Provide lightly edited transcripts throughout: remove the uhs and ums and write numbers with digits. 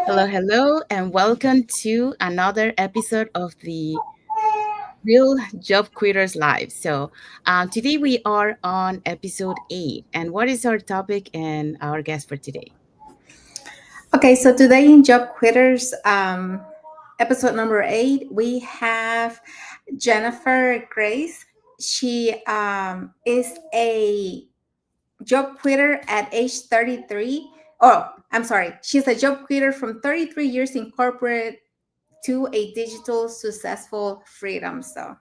Hello, hello, and welcome to another episode of the Real Job Quitters Live. Today we are on episode 8. And what is our topic and our guest for today? Okay, so today in Job Quitters, episode number 8, we have Jennifer Grace. She is a job quitter at age 33. Oh, I'm sorry. She's a job quitter from 33 years in corporate to a digital successful freedom. So,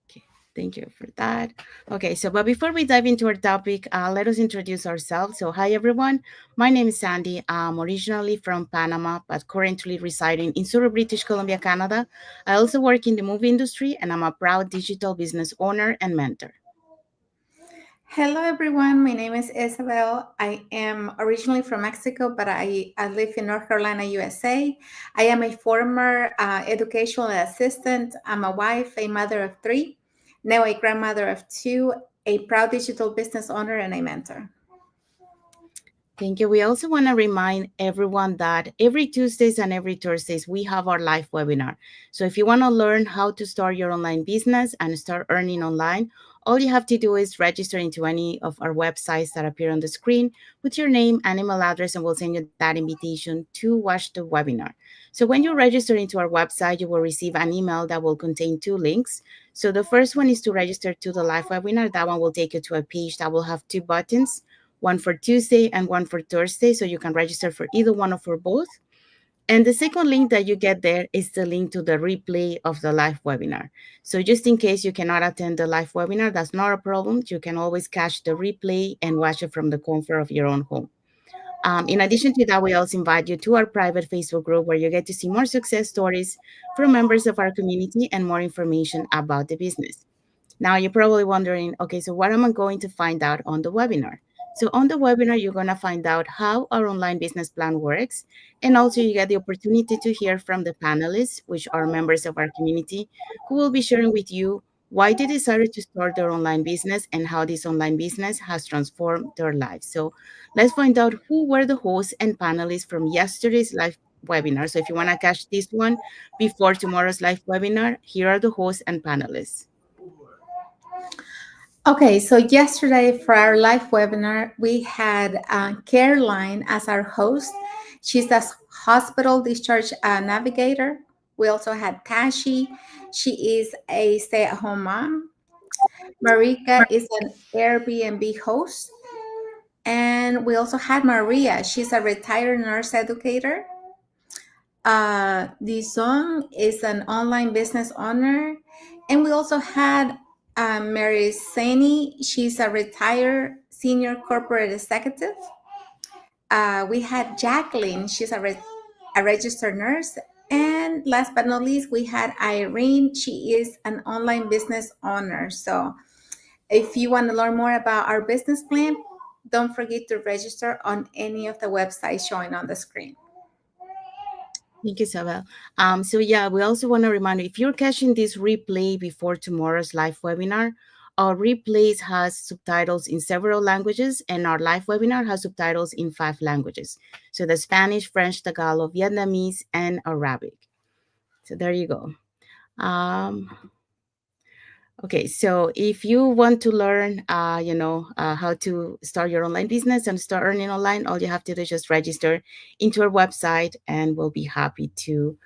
Okay, thank you for that. But before we dive into our topic, let us introduce ourselves. So, hi everyone. My name is Sandy. I'm originally from Panama, but currently residing in Surrey, British Columbia, Canada. I also work in the movie industry, and I'm a proud digital business owner and mentor. hello everyone. My name is Isabel. I am originally from Mexico, but I live in North Carolina, USA. I am a former educational assistant. I'm a wife, a mother of three, now a grandmother of two, a proud digital business owner, and a mentor. Thank you. We also want to remind everyone that every Tuesdays and every Thursdays we have our live webinar. So if you want to learn how to start your online business and start earning online, all you have to do is register into any of our websites that appear on the screen with your name and email address, and we'll send you that invitation to watch the webinar. So when you register into our website, you will receive an email that will contain two links. So the first one is to register to the live webinar. That one will take you to a page that will have two buttons, one for Tuesday and one for Thursday. So you can register for either one or for both. And the second link that you get there is the link to the replay of the live webinar. So just in case you cannot attend the live webinar, that's not a problem. You can always catch the replay and watch it from the comfort of your own home. In addition to that, we also invite you to our private Facebook group where you get to see more success stories from members of our community and more information about the business. Now, you're probably wondering, okay, so what am I going to find out on the webinar? So, on the webinar, you're going to find out how our online business plan works. And also, you get the opportunity to hear from the panelists, which are members of our community, who will be sharing with you why they decided to start their online business and how this online business has transformed their lives. So, let's find out who were the hosts and panelists from yesterday's live webinar. So, if you want to catch this one before tomorrow's live webinar, here are the hosts and panelists. Okay, so yesterday for our live webinar, we had Caroline as our host. She's a hospital discharge navigator. We also had Tashi. She is a stay at home mom. Marika is an Airbnb host. And we also had Maria. She's a retired nurse educator. The song is an online business owner. And we also had Mary Sani. She's a retired senior corporate executive. We had Jacqueline. She's a registered nurse. And last but not least, we had Irene. She is an online business owner. So if you want to learn more about our business plan, don't forget to register on any of the websites showing on the screen. Thank you, Isabel. We also want to remind you if you're catching this replay before tomorrow's live webinar, our replays has subtitles in several languages, and our live webinar has subtitles in 5 languages. So the Spanish, French, Tagalog, Vietnamese, and Arabic. So there you go. Um, Okay, so if you want to learn, how to start your online business and start earning online, all you have to do is just register into our website, and we'll be happy to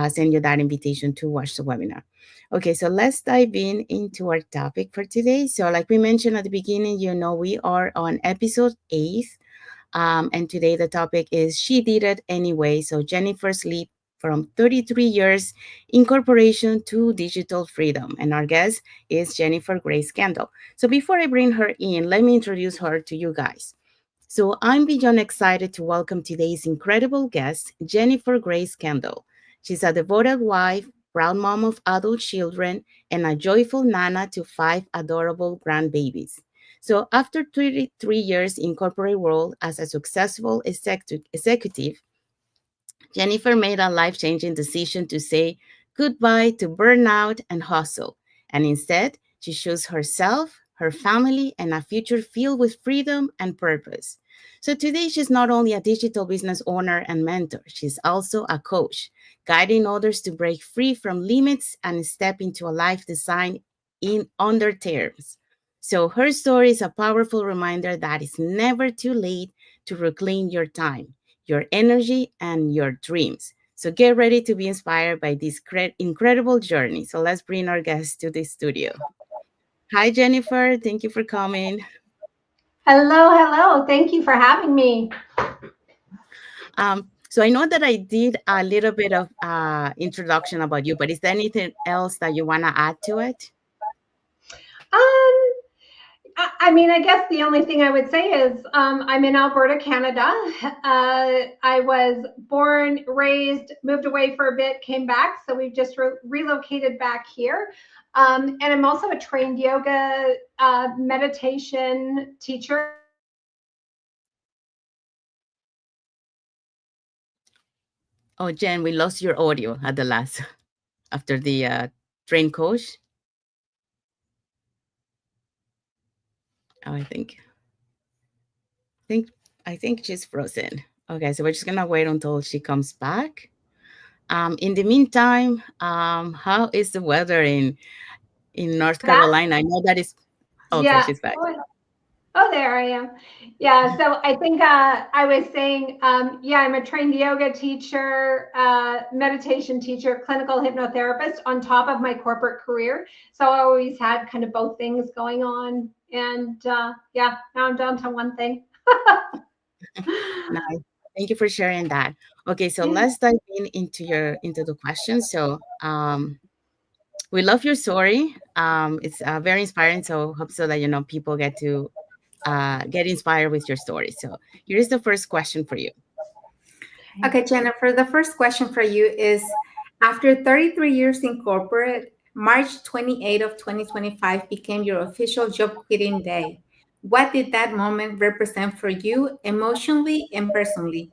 send you that invitation to watch the webinar. Okay, so let's dive in into our topic for today. So, like we mentioned at the beginning, we are on episode 8. And today the topic is She Did It Anyway. So Jennifer's leap from 33 years incorporation to digital freedom. And our guest is Jennifer Grace Kendall. So before I bring her in, let me introduce her to you guys. So I'm beyond excited to welcome today's incredible guest, Jennifer Grace Kendall. She's a devoted wife, proud mom of adult children, and a joyful nana to 5 adorable grandbabies. So after 33 years in corporate world as a successful executive, Jennifer made a life-changing decision to say goodbye to burnout and hustle. And instead, she chose herself, her family, and a future filled with freedom and purpose. So today, she's not only a digital business owner and mentor, she's also a coach, guiding others to break free from limits and step into a life designed in on their terms. So her story is a powerful reminder that it's never too late to reclaim your time, your energy, and your dreams. So get ready to be inspired by this incredible journey. So let's bring our guest to the studio. Hi, Jennifer. Thank you for coming. Hello, hello. Thank you for having me. So I know that I did a little bit of introduction about you, but is there anything else that you want to add to it? Um, I mean, I guess the only thing I would say is I'm in Alberta, Canada. I was born, raised, moved away for a bit, came back. So we've just relocated back here. And I'm also a trained yoga meditation teacher. Oh, Jen, we lost your audio at the last after the train coach. Oh, think I think she's frozen. Okay, so we're just gonna wait until she comes back. In the meantime, how is the weather in North Back? Carolina? I know that is okay. Yeah. She's back. Oh, there I am. Yeah. So I think I was saying, yeah, I'm a trained yoga teacher, meditation teacher, clinical hypnotherapist on top of my corporate career. So I always had kind of both things going on. And yeah, now I'm down to one thing. Nice. Thank you for sharing that. Okay, so Yeah. let's dive into the questions. So we love your story. It's very inspiring. So hope so that people get to get inspired with your story. So here is the first question for you. Okay, Jennifer, the first question for you is after 33 years in corporate, March 28th of 2025 became your official job quitting day. What did that moment represent for you emotionally and personally?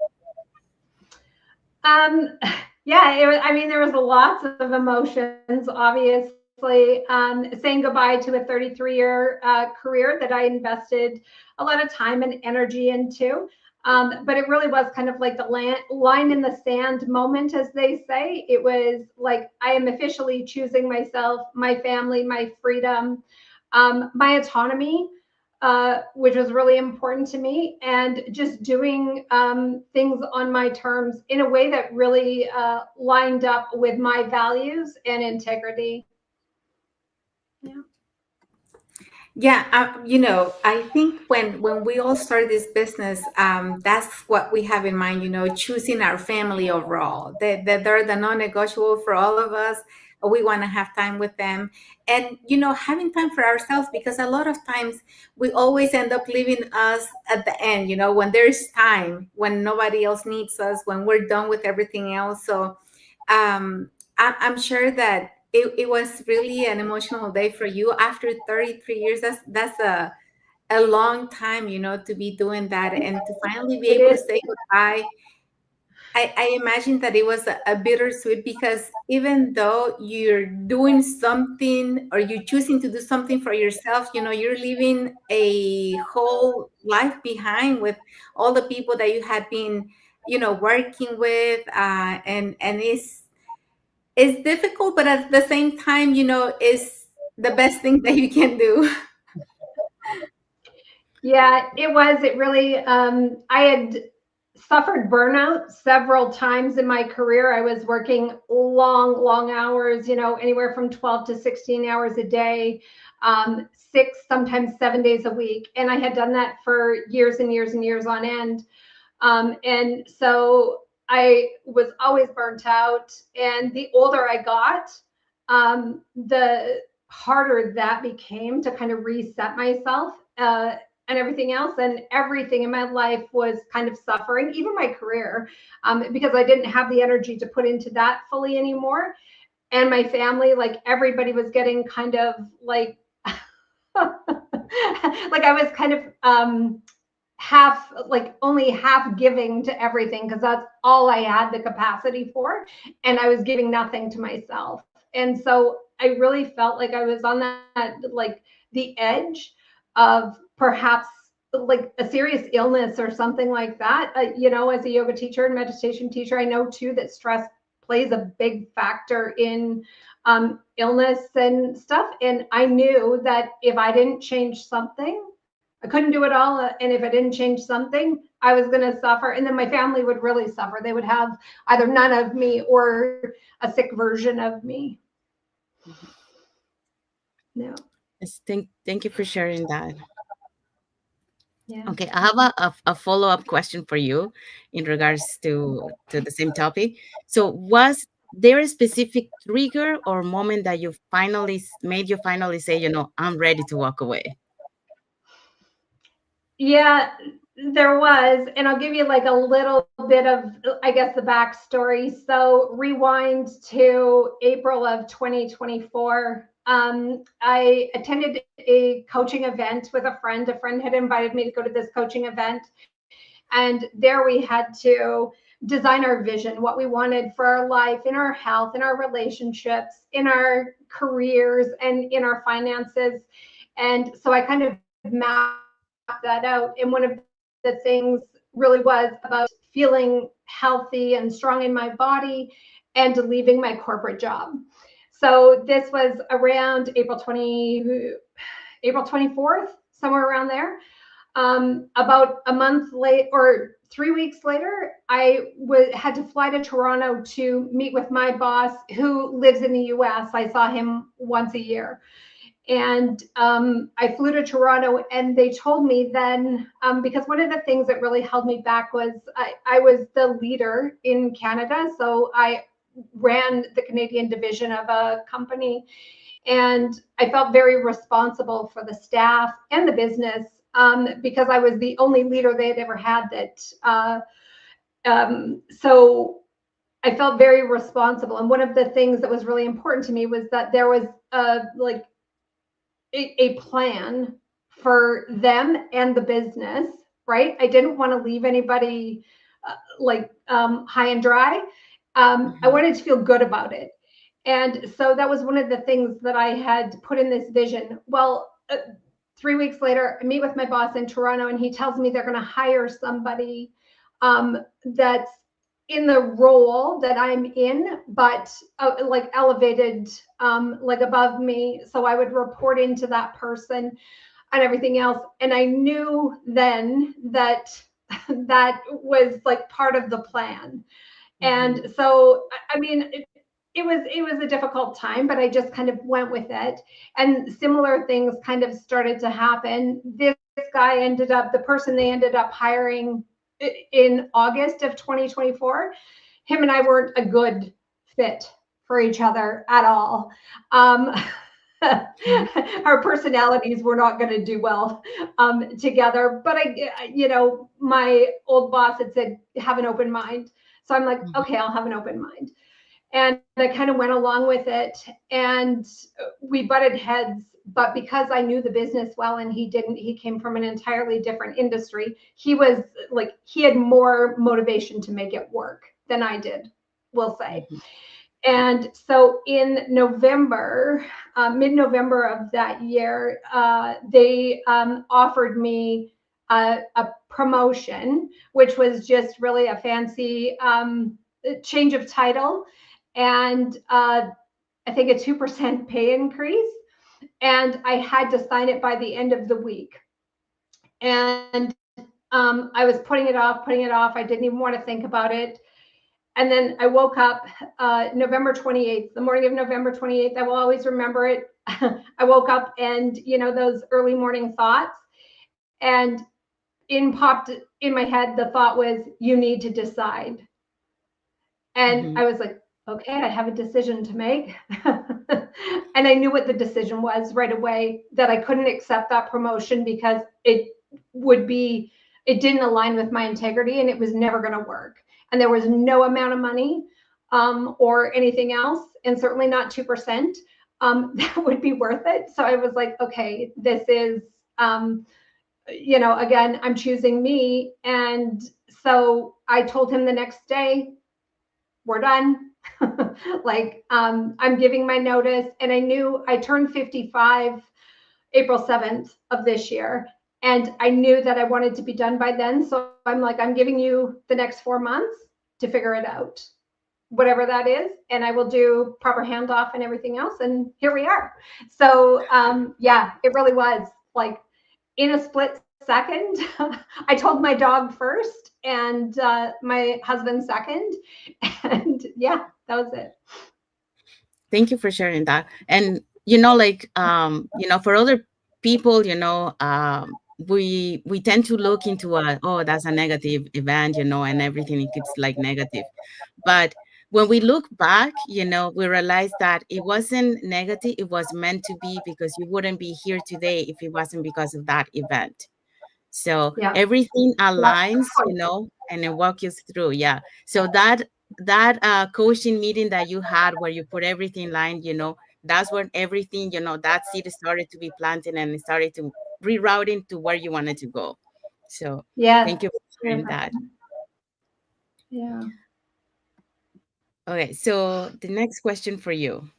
Um, yeah, I mean, there was lots of emotions, obviously. Saying goodbye to a 33-year career that I invested a lot of time and energy into. But it really was kind of like the line in the sand moment, as they say. It was like, I am officially choosing myself, my family, my freedom, my autonomy, which was really important to me, and just doing things on my terms in a way that really lined up with my values and integrity. Yeah. Yeah, I think when we all start this business, that's what we have in mind. Choosing our family overall. That they're the non-negotiable for all of us. We want to have time with them, and having time for ourselves, because a lot of times we always end up leaving us at the end. When there's time, when nobody else needs us, when we're done with everything else. So, I'm sure that it was really an emotional day for you after 33 years. That's a long time, to be doing that and to finally be It able to is. say goodbye. I imagine that it was a bittersweet, because even though you're doing something or you're choosing to do something for yourself, you're leaving a whole life behind with all the people that you had been, working with, and it's difficult, but at the same time, it's the best thing that you can do. Yeah, it was. It really, I had suffered burnout several times in my career. I was working long, long hours, anywhere from 12 to 16 hours a day, 6, sometimes 7 days a week. And I had done that for years and years and years on end. And so I was always burnt out. And the older I got, the harder that became to kind of reset myself. And everything else, and everything in my life was kind of suffering, even my career, because I didn't have the energy to put into that fully anymore. And my family, like everybody was getting kind of like like I was kind of half, like only half giving to everything, because that's all I had the capacity for, and I was giving nothing to myself. And so I really felt like I was on that, like the edge of perhaps like a serious illness or something like that. You know, as a yoga teacher and meditation teacher, I know too that stress plays a big factor in illness and stuff. And I knew that if I didn't change something, I couldn't do it all. And if I didn't change something, I was going to suffer. And then my family would really suffer. They would have either none of me or a sick version of me. No. Yes, thank you for sharing that. Yeah. Okay, I have a follow-up question for you in regards to the same topic. So was there a specific trigger or moment that you finally made you finally say, I'm ready to walk away? Yeah, there was. And I'll give you like a little bit of, I guess, the backstory. So rewind to April of 2024. I attended a coaching event with a friend. A friend had invited me to go to this coaching event. And there we had to design our vision, what we wanted for our life, in our health, in our relationships, in our careers, and in our finances. And so I kind of mapped that out. And one of the things really was about feeling healthy and strong in my body and leaving my corporate job. So this was around April 24th, somewhere around there. About a month late or 3 weeks later, I had to fly to Toronto to meet with my boss who lives in the US. I saw him once a year. And I flew to Toronto, and they told me then, because one of the things that really held me back was I was the leader in Canada. So I ran the Canadian division of a company, and I felt very responsible for the staff and the business because I was the only leader they had ever had that. So I felt very responsible. And one of the things that was really important to me was that there was like a plan for them and the business, right? I didn't want to leave anybody high and dry. I wanted to feel good about it. And so that was one of the things that I had put in this vision. Well, 3 weeks later, I meet with my boss in Toronto, and he tells me they're going to hire somebody that's in the role that I'm in, but like elevated, like above me. So I would report into that person and everything else. And I knew then that that was like part of the plan. And so, I mean, it was a difficult time, but I just kind of went with it. And similar things kind of started to happen. This guy the person they ended up hiring in August of 2024, him and I weren't a good fit for each other at all. Our personalities were not going to do well together. But my old boss had said, have an open mind. So I'm like, okay, I'll have an open mind. And I kind of went along with it, and we butted heads. But because I knew the business well and he didn't, he came from an entirely different industry. He had more motivation to make it work than I did, we'll say. And so in November, mid-November of that year, they offered me a promotion, which was just really a fancy change of title, and I think a 2% pay increase. And I had to sign it by the end of the week. And I was putting it off. I didn't even want to think about it. And then I woke up November 28th, the morning of November 28th. I will always remember it. I woke up, and those early morning thoughts, and popped in my head, the thought was, you need to decide. And I was like, okay, I have a decision to make. And I knew what the decision was right away, that I couldn't accept that promotion because it didn't align with my integrity, and it was never going to work. And there was no amount of money or anything else, and certainly not 2%, that would be worth it. So I was like, okay, this is, again, I'm choosing me. And so I told him the next day, we're done. I'm giving my notice. And I knew I turned 55 April 7th of this year. And I knew that I wanted to be done by then. So I'm like, I'm giving you the next 4 months to figure it out, whatever that is, and I will do proper handoff and everything else. And here we are. So yeah, it really was like in a split second. I told my dog first and my husband second. And yeah, that was it. Thank you for sharing that. And like for other people, we tend to look into oh, that's a negative event, and everything it's like negative. But when we look back, we realize that it wasn't negative, it was meant to be, because you wouldn't be here today if it wasn't because of that event. So Yeah. everything Yeah. aligns, and it walk you through. Yeah. So that coaching meeting that you had where you put everything line, that's when everything, that seed started to be planted and it started to rerouting to where you wanted to go. So Yes. thank you for sharing that. Yeah. Okay. So the next question for you.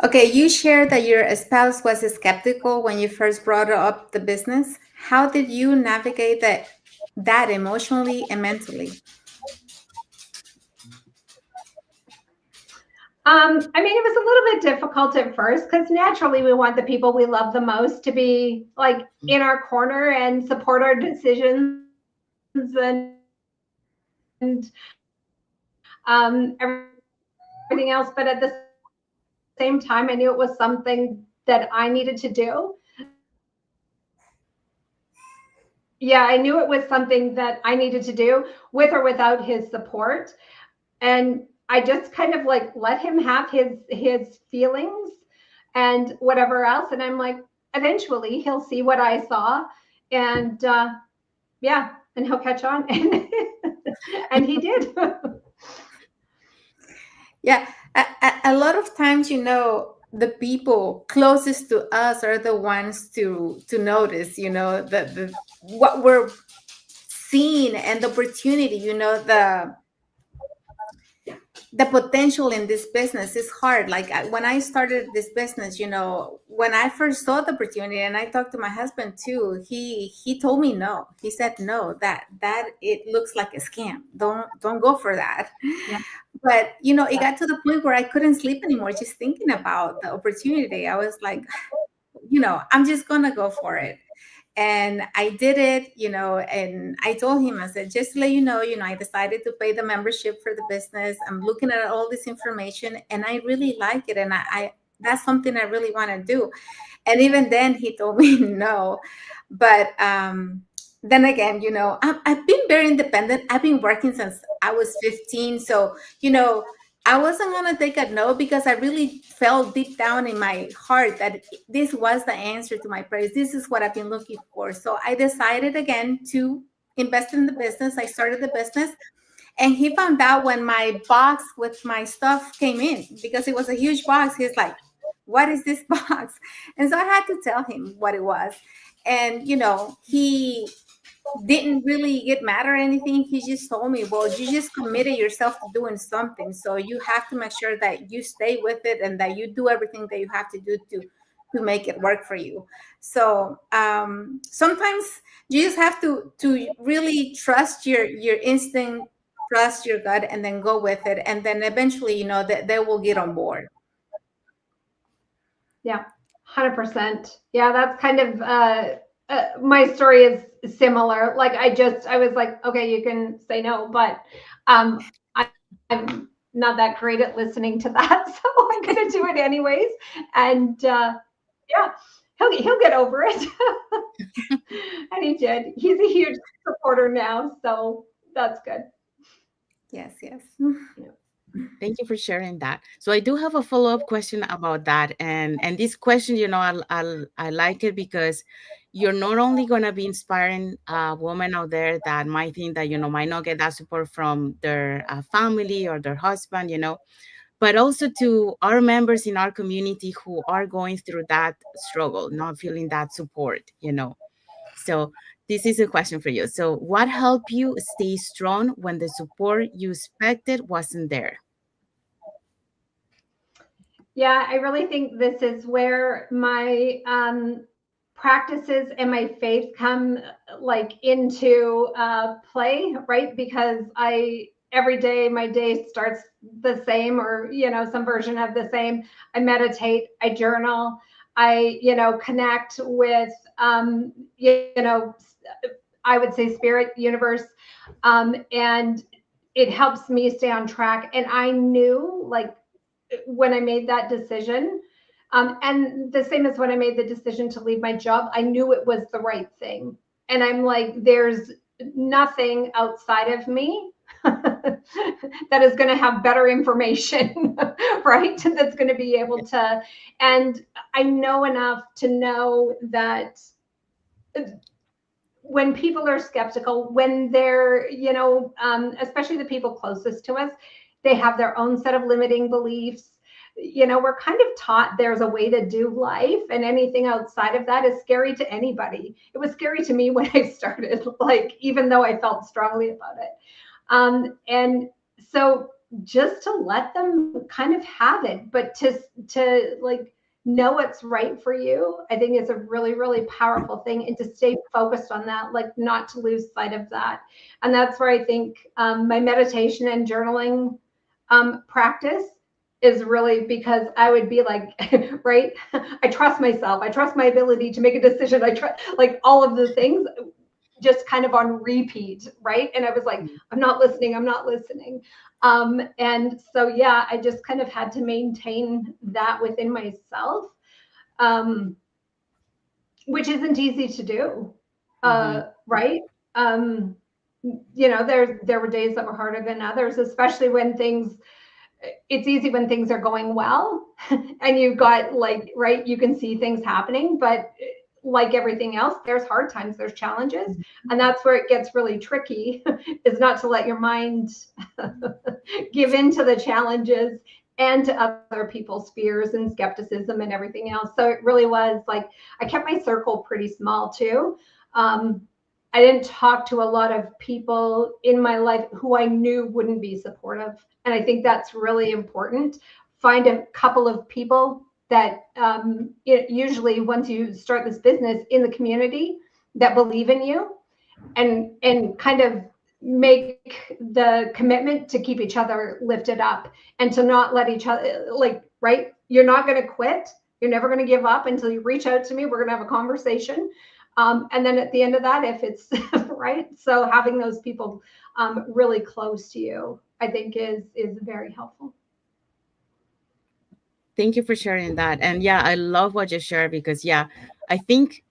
Okay, you shared that your spouse was skeptical when you first brought up the business. How did you navigate that emotionally and mentally? I mean, it was a little bit difficult at first because naturally we want the people we love the most to be like in our corner and support our decisions and everything else. But at the same time, I knew it was something that I needed to do. Yeah, I knew it was something that I needed to do with or without his support. And I just kind of like let him have his feelings and whatever else. And I'm like, eventually he'll see what I saw, and yeah, and he'll catch on. And he did. Yeah, a lot of times, the people closest to us are the ones to notice, the what we're seeing and the opportunity, the potential in this business is hard. Like when I started this business, when I first saw the opportunity, and I talked to my husband too, he told me no. He said no, that it looks like a scam. Don't go for that. Yeah. But it got to the point where I couldn't sleep anymore just thinking about the opportunity. I was like, I'm just gonna go for it. And I did it, and I told him, I said, just to let I decided to pay the membership for the business. I'm looking at all this information and I really like it. And I that's something I really want to do. And even then he told me no. But then again, I've been very independent. I've been working since I was 15. So, I wasn't going to take a no, because I really felt deep down in my heart that this was the answer to my prayers. This is what I've been looking for. So I decided again to invest in the business. I started the business. And he found out when my box with my stuff came in, because it was a huge box. He's like, what is this box? And so I had to tell him what it was. And, he didn't really get mad or anything. He just told me, well, you just committed yourself to doing something. So you have to make sure that you stay with it and that you do everything that you have to do to make it work for you. So sometimes you just have to really trust your instinct, trust your gut, and then go with it. And then eventually, they will get on board. Yeah, 100%. Yeah, that's kind of my story is similar. Like I was like, okay, you can say no, but I'm not that great at listening to that, so I'm gonna do it anyways. And yeah, he'll get over it. And he did. He's a huge supporter now, so that's good. Yes, yes. Thank you for sharing that. So I do have a follow-up question about that, and this question, I like it because you're not only gonna be inspiring a woman out there that might think that might not get that support from their family or their husband, but also to our members in our community who are going through that struggle, not feeling that support. So this is a question for you. So what helped you stay strong when the support you expected wasn't there? Yeah, I really think this is where my practices and my faith come like into play, right? Because every day my day starts the same, or some version of the same. I meditate, I journal, I connect with I would say spirit, universe, and it helps me stay on track. And I knew, like, when I made that decision, and the same as when I made the decision to leave my job, I knew it was the right thing. And I'm like, there's nothing outside of me that is going to have better information, right? That's going to be able to, and I know enough to know that when people are skeptical, when they're, especially the people closest to us, they have their own set of limiting beliefs. We're kind of taught there's a way to do life, and anything outside of that is scary to anybody. It was scary to me when I started, like, even though I felt strongly about it. And so just to let them kind of have it, but to like know what's right for you, I think is a really, really powerful thing. And to stay focused on that, like not to lose sight of that. And that's where I think my meditation and journaling practice is really, because I would be like, right, I trust myself, I trust my ability to make a decision, I trust, like, all of the things just kind of on repeat, right? And I was like, I'm not listening. And so, yeah, I just kind of had to maintain that within myself, which isn't easy to do, right? There were days that were harder than others, especially when it's easy when things are going well and you've got, like, right, you can see things happening, but like everything else, there's hard times, there's challenges. And that's where it gets really tricky, is not to let your mind give into the challenges and to other people's fears and skepticism and everything else. So it really was like, I kept my circle pretty small too. I didn't talk to a lot of people in my life who I knew wouldn't be supportive. And I think that's really important. Find a couple of people that usually, once you start this business, in the community that believe in you, and kind of make the commitment to keep each other lifted up and to not let each other, like, right, you're not going to quit, you're never going to give up until you reach out to me, we're going to have a conversation, and then at the end of that, if it's right, so having those people really close to you, I think is very helpful. Thank you for sharing that. And yeah, I love what you shared, because yeah, I think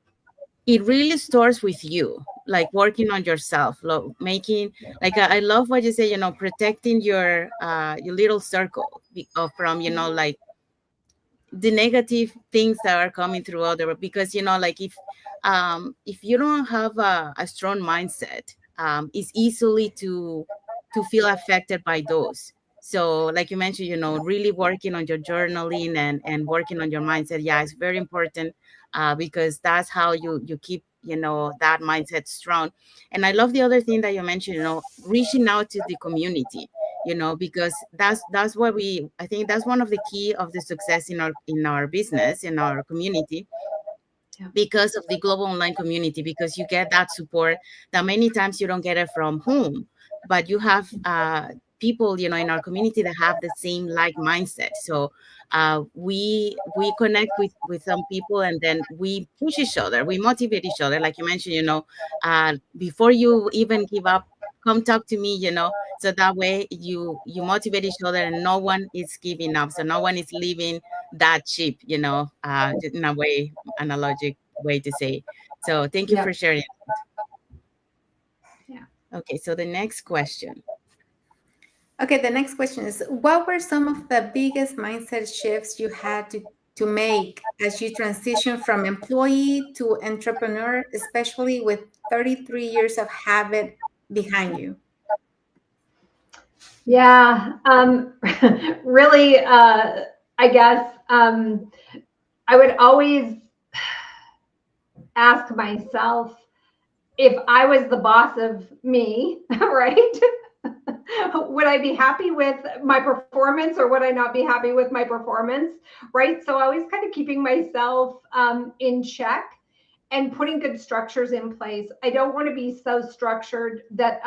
it really starts with you, like working on yourself, making, like, I love what you say, protecting your little circle from, like the negative things that are coming through other, because, like, if you don't have a strong mindset, it's easily to feel affected by those. So like you mentioned, really working on your journaling and working on your mindset. Yeah, it's very important, because that's how you keep, that mindset strong. And I love the other thing that you mentioned, reaching out to the community, because that's what I think that's one of the key of the success in our business, in our community, because of the global online community, because you get that support that many times you don't get it from home, but you have people, in our community that have the same like mindset. So we connect with some people, and then we push each other, we motivate each other. Like you mentioned, before you even give up, come talk to me, so that way you motivate each other, and no one is giving up, so no one is leaving that cheap, in a way, analogic way to say. So thank you for sharing. Yeah. Okay, so the next question. Okay, the next question is, what were some of the biggest mindset shifts you had to make as you transition from employee to entrepreneur, especially with 33 years of habit behind you? Yeah, really, I guess I would always ask myself, if I was the boss of me, right? Would I be happy with my performance, or would I not be happy with my performance, right? So always kind of keeping myself in check. and putting good structures in place. I don't want to be so structured that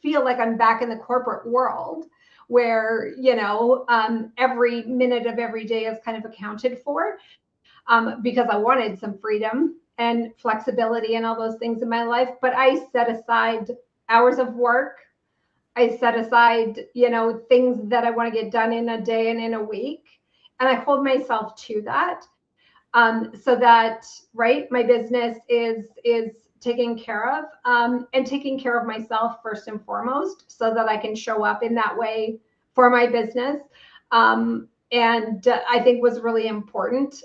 feel like I'm back in the corporate world where, every minute of every day is kind of accounted for, because I wanted some freedom and flexibility and all those things in my life. But I set aside hours of work. I set aside, things that I want to get done in a day and in a week. And I hold myself to that. So that, right, my business is taken care of, and taking care of myself first and foremost, so that I can show up in that way for my business. And I think was really important.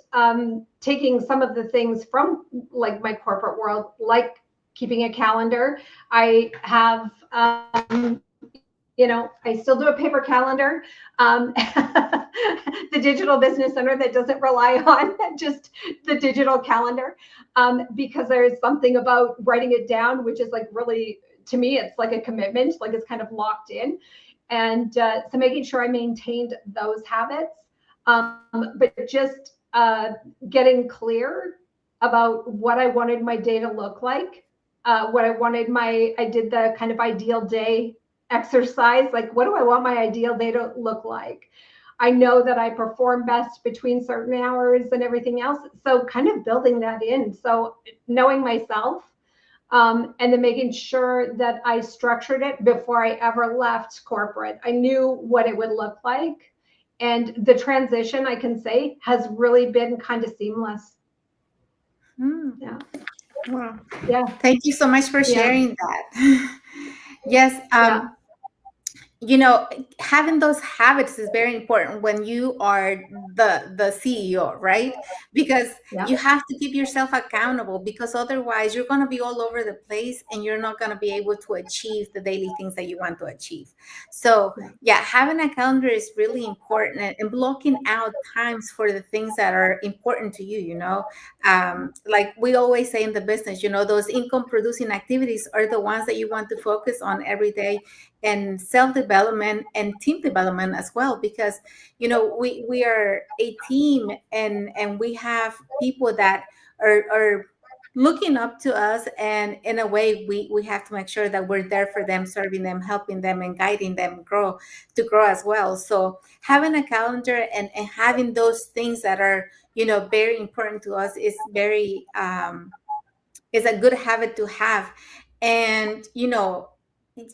Taking some of the things from like my corporate world, like keeping a calendar. I have, I still do a paper calendar, the digital business owner that doesn't rely on just the digital calendar, because there is something about writing it down, which is like really, to me, it's like a commitment, like it's kind of locked in. And so making sure I maintained those habits, but just getting clear about what I wanted my day to look like, I did the kind of ideal day exercise, like what do I want my ideal day to look like? I know that I perform best between certain hours and everything else. So kind of building that in. So knowing myself, and then making sure that I structured it before I ever left corporate. I knew what it would look like. And the transition, I can say, has really been kind of seamless. Yeah. Wow. Yeah. Thank you so much for sharing that. Yes. Having those habits is very important when you are the CEO, right? Because you have to keep yourself accountable, because otherwise you're going to be all over the place and you're not going to be able to achieve the daily things that you want to achieve. So yeah, having a calendar is really important, and blocking out times for the things that are important to you, like we always say in the business, those income producing activities are the ones that you want to focus on every day, and self-development and team development as well, because we are a team, and we have people that are looking up to us, and in a way we have to make sure that we're there for them, serving them, helping them, and guiding them grow as well. So having a calendar and having those things that are very important to us is very is a good habit to have. And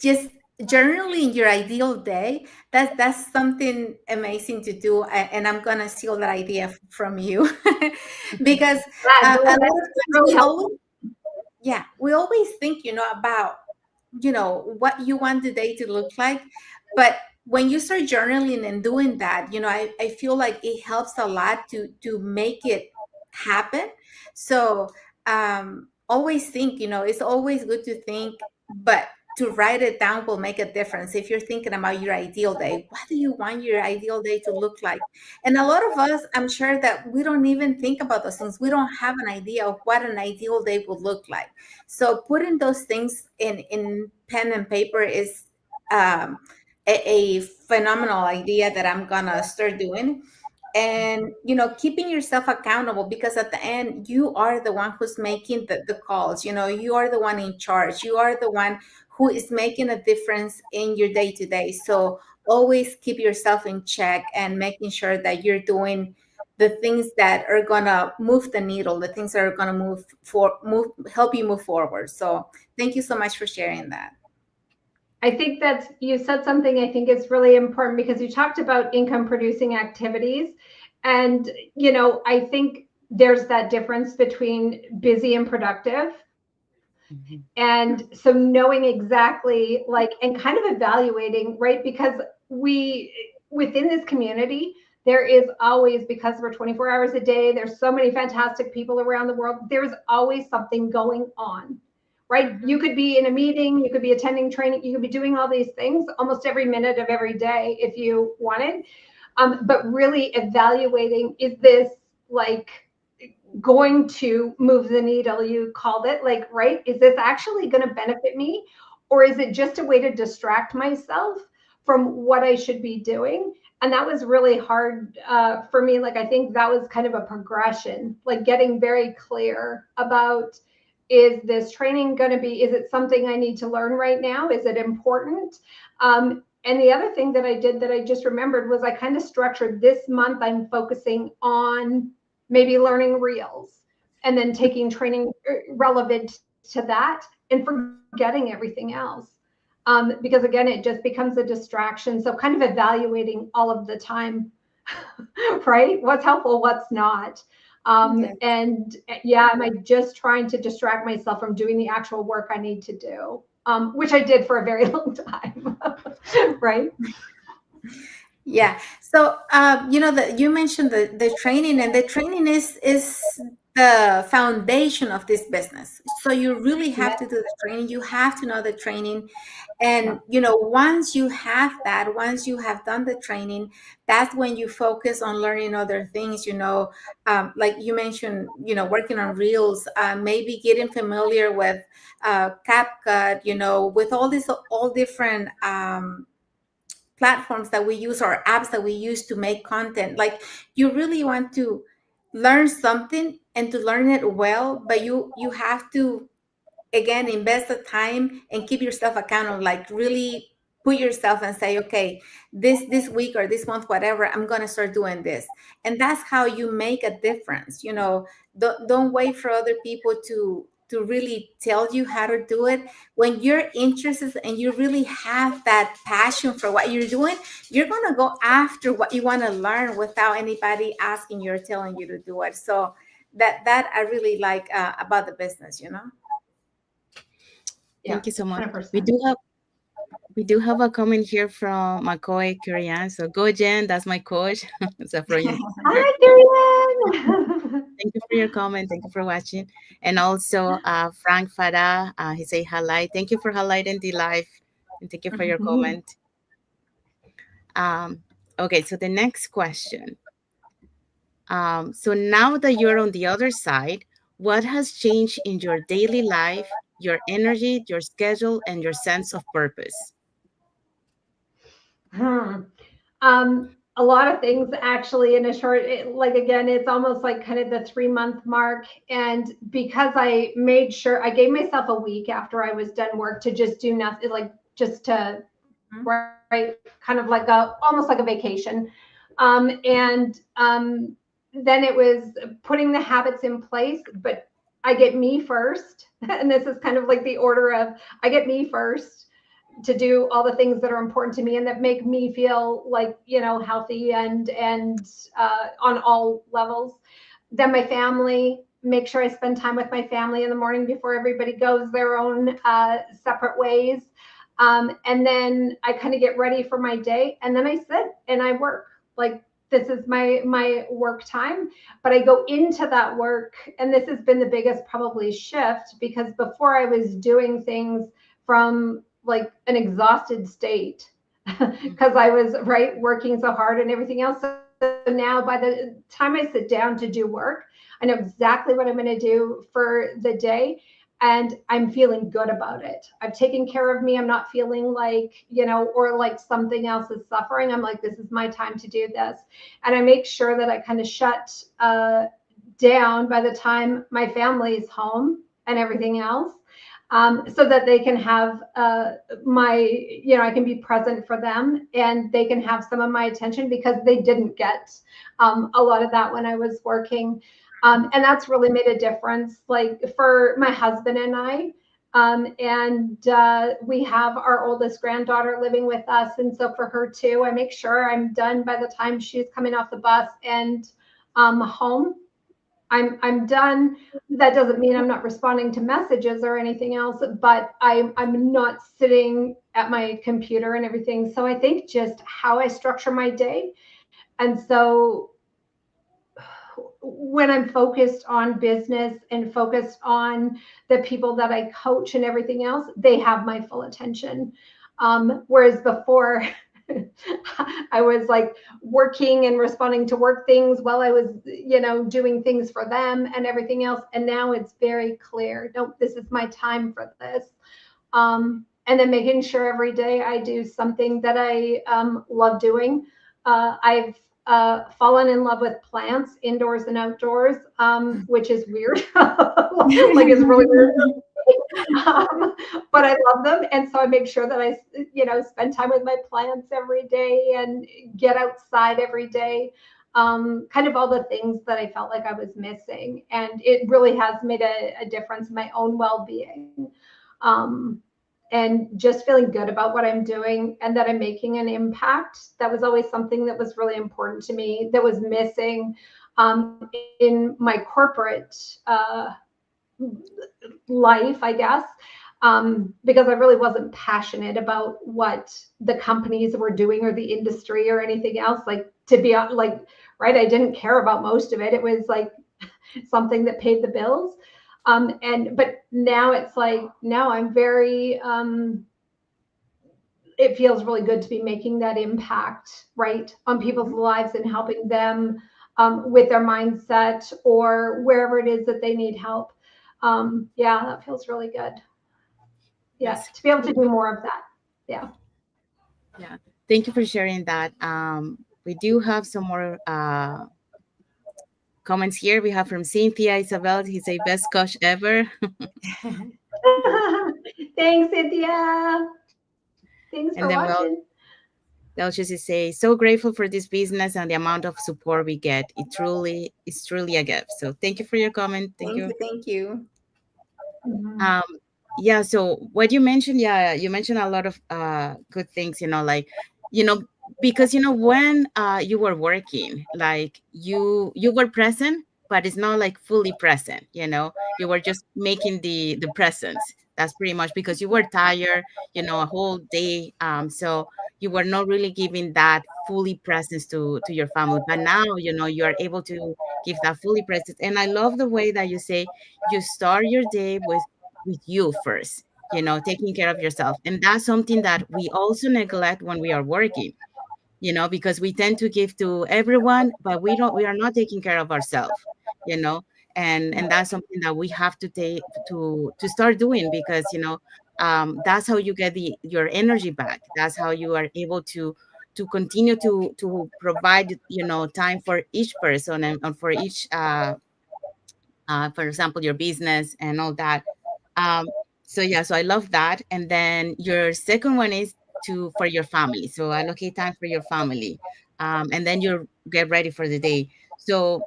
just journaling your ideal day, that's something amazing to do, and I'm gonna steal that idea from you. Because a lot of times we always think about what you want the day to look like, but when you start journaling and doing that, I feel like it helps a lot to make it happen. So always think, it's always good to think, but to write it down will make a difference. If you're thinking about your ideal day, what do you want your ideal day to look like? And a lot of us, I'm sure that we don't even think about those things. We don't have an idea of what an ideal day would look like. So putting those things in pen and paper is a phenomenal idea that I'm gonna start doing. And keeping yourself accountable, because at the end you are the one who's making the calls. You are the one in charge. You are the one who is making a difference in your day to day. So always keep yourself in check, and making sure that you're doing the things that are gonna move the needle, the things that are gonna help you move forward. So thank you so much for sharing that. I think that you said something I think is really important, because you talked about income producing activities. And, I think there's that difference between busy and productive. Mm-hmm. And so knowing exactly and kind of evaluating, right? Because within this community, there is always, because we're 24 hours a day, there's so many fantastic people around the world, there's always something going on. Right? You could be in a meeting, you could be attending training, you could be doing all these things almost every minute of every day if you wanted. But really evaluating, is this going to move the needle, you called it, right? Is this actually going to benefit me? Or is it just a way to distract myself from what I should be doing? And that was really hard for me. Like, I think that was kind of a progression, like getting very clear about, is this training going to be, is it something I need to learn right now? Is it important? And the other thing that I did that I just remembered was I kind of structured this month, I'm focusing on maybe learning reels and then taking training relevant to that and forgetting everything else. Because again, it just becomes a distraction. So kind of evaluating all of the time, right? What's helpful, what's not. And yeah, am I just trying to distract myself from doing the actual work I need to do? Which I did for a very long time, right? Yeah. So, you mentioned the training, and the training is the foundation of this business. So you really have to do the training. You have to know the training, and once you have that, once you have done the training, that's when you focus on learning other things. Like you mentioned, working on reels, maybe getting familiar with CapCut. With all different platforms that we use or apps that we use to make content. Like, you really want to learn something and to learn it well, but you have to, again, invest the time and keep yourself accountable. Like, really put yourself and say, okay, this week or this month, whatever, I'm going to start doing this. And that's how you make a difference. Don't wait for other people to really tell you how to do it. When you're interested and you really have that passion for what you're doing, you're going to go after what you want to learn without anybody asking you or telling you to do it. So that I really like about the business. Thank you so much. 100%. We do have a comment here from McCoy Korean. So go Jen, that's my coach. So Hi, Darian. thank you for your comment. Thank you for watching. And also Frank Fada, he say highlight. Thank you for highlighting the live. And thank you for your comment. Okay, so the next question. So now that you're on the other side, what has changed in your daily life, your energy, your schedule, and your sense of purpose? A lot of things actually in a short, like again, it's almost like kind of the 3-month mark. And because I made sure I gave myself a week after I was done work to just do nothing, like just to right, kind of like almost like a vacation. And then it was putting the habits in place, but I get me first. And this is kind of like the order of I get me first to do all the things that are important to me and that make me feel like, healthy and on all levels. Then my family, make sure I spend time with my family in the morning before everybody goes their own separate ways. And then I kind of get ready for my day, and then I sit and I work. Like, this is my work time, but I go into that work. And this has been the biggest probably shift, because before I was doing things from like an exhausted state because I was working so hard and everything else. So now by the time I sit down to do work, I know exactly what I'm going to do for the day. And I'm feeling good about it. I've taken care of me. I'm not feeling like, or like something else is suffering. I'm like, this is my time to do this. And I make sure that I kind of shut down by the time my family is home and everything else. So that they can have I can be present for them and they can have some of my attention, because they didn't get a lot of that when I was working. And that's really made a difference, like for my husband and I. And we have our oldest granddaughter living with us. And so for her too, I make sure I'm done by the time she's coming off the bus and home. I'm done. That doesn't mean I'm not responding to messages or anything else, but I'm not sitting at my computer and everything. So I think just how I structure my day. And so when I'm focused on business and focused on the people that I coach and everything else, they have my full attention. Whereas before, I was like working and responding to work things while I was, doing things for them and everything else. And now it's very clear, no, this is my time for this. And then making sure every day I do something that I love doing. I've fallen in love with plants indoors and outdoors, which is weird. Like it's really weird. But I love them, and so I make sure that I, spend time with my plants every day and get outside every day. Kind of all the things that I felt like I was missing, and it really has made a difference in my own well-being. Um, and just feeling good about what I'm doing and that I'm making an impact. That was always something that was really important to me, that was missing in my corporate life, I guess, because I really wasn't passionate about what the companies were doing or the industry or anything else. Like, to be like, right, I didn't care about most of it. It was like something that paid the bills. But now it's like, now I'm very, it feels really good to be making that impact, right, on people's lives and helping them with their mindset or wherever it is that they need help. Yeah, that feels really good. Yeah, Yes. to be able to do more of that. Yeah. Yeah. Thank you for sharing that. We do have some more comments here. We have from Cynthia Isabel. He say best coach ever. Thanks, Cynthia. Thanks And for then watching. they'll just say, so grateful for this business and the amount of support we get. It's truly a gift. So thank you for your comment. Thank Thank you. you. Thank you. Mhm. Um, yeah, so what you mentioned, yeah, you mentioned a lot of good things, like, you know, because when you were working, like you were present, but it's not like fully present, you were just making the presence. That's pretty much because you were tired, a whole day. So you were not really giving that fully presence to your family. But now, you are able to give that fully presence. And I love the way that you say you start your day with you first, taking care of yourself. And that's something that we also neglect when we are working, because we tend to give to everyone, but we are not taking care of ourselves, you know, and that's something that we have to take to start doing, because, that's how you get your energy back. That's how you are able to continue to provide, time for each person and for each for example, your business and all that. Um, so yeah, so I love that. And then your second one is to for your family. So allocate time for your family, and then you get ready for the day. So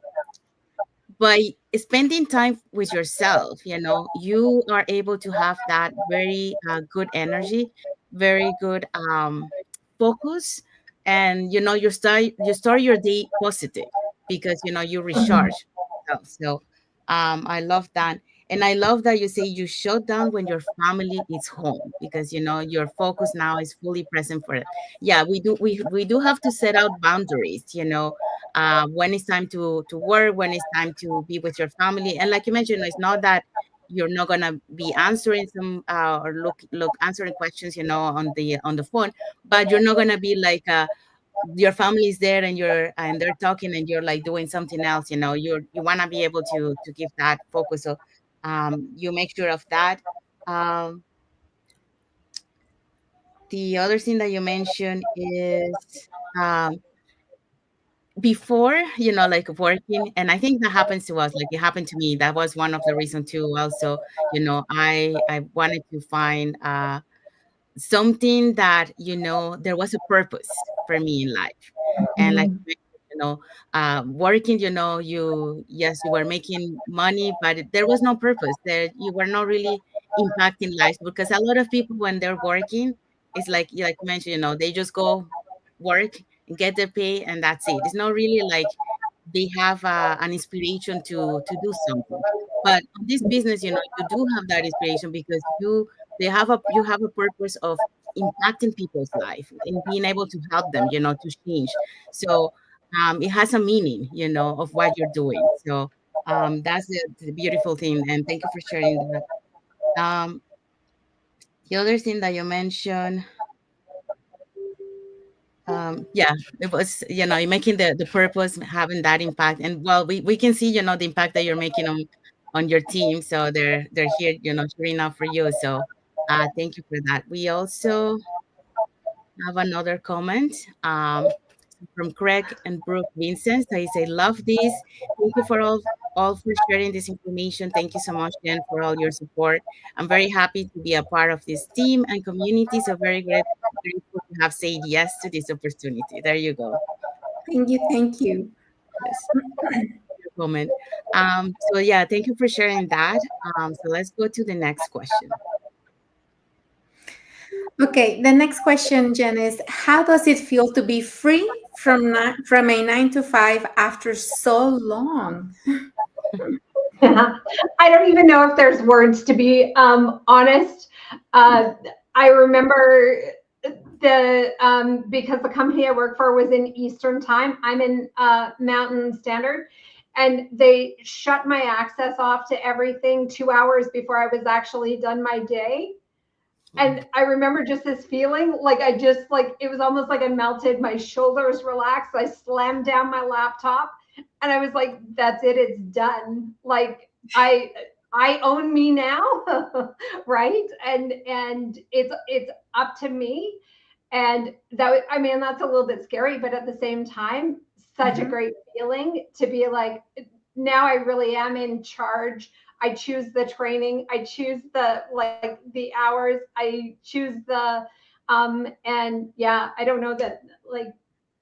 by spending time with yourself, you are able to have that very good energy, very good focus, and you start your day positive, because you recharge yourself. So I love that. And I love that you say you shut down when your family is home, because your focus now is fully present for it. Yeah, we do have to set out boundaries, when it's time to work, when it's time to be with your family. And like you mentioned, it's not that you're not gonna be answering some or look answering questions, on the phone, but you're not gonna be like your family is there and they're talking and you're like doing something else. You want to be able to give that focus. So you make sure of that. um the other thing that you mentioned is, um before, like working, and I think that happens to us, like it happened to me. That was one of the reasons too also. I wanted to find something that, there was a purpose for me in life. And like, Mhm. working, yes, you were making money, but there was no purpose there. You were not really impacting lives, because a lot of people, when they're working, it's like you mentioned, they just go work and get their pay, and that's it. It's not really like they have an inspiration to do something. But on this business, you do have that inspiration, because you have a purpose of impacting people's life and being able to help them, to change. So it has a meaning, of what you're doing. So that's the beautiful thing. And thank you for sharing that. Um, the other thing that you mentioned, yeah, it was, you're making the purpose, having that impact. And well, we can see, the impact that you're making on your team. So they're here, cheering out for you. So thank you for that. We also have another comment. from Craig and Brooke Vincent. So I say, love this. Thank you for all for sharing this information. Thank you so much, Jen, for all your support. I'm very happy to be a part of this team and community. So very grateful to have said yes to this opportunity. There you go. Thank you. Thank you. Yes. Comment. So yeah, thank you for sharing that. So let's go to the next question. Okay, the next question, Jen, is how does it feel to be free from a 9 to 5 after so long? I don't even know if there's words, to be honest. I remember because the company I work for was in Eastern time. I'm in Mountain Standard, and they shut my access off to everything 2 hours before I was actually done my day. And I remember just this feeling like it was almost like I melted, my shoulders relaxed, I slammed down my laptop, and I was like, that's it, it's done. Like I own me now, right? And it's up to me. And I mean, that's a little bit scary, but at the same time, such a great feeling to be like, now I really am in charge. I choose the training. I choose the hours. I choose and yeah, I don't know that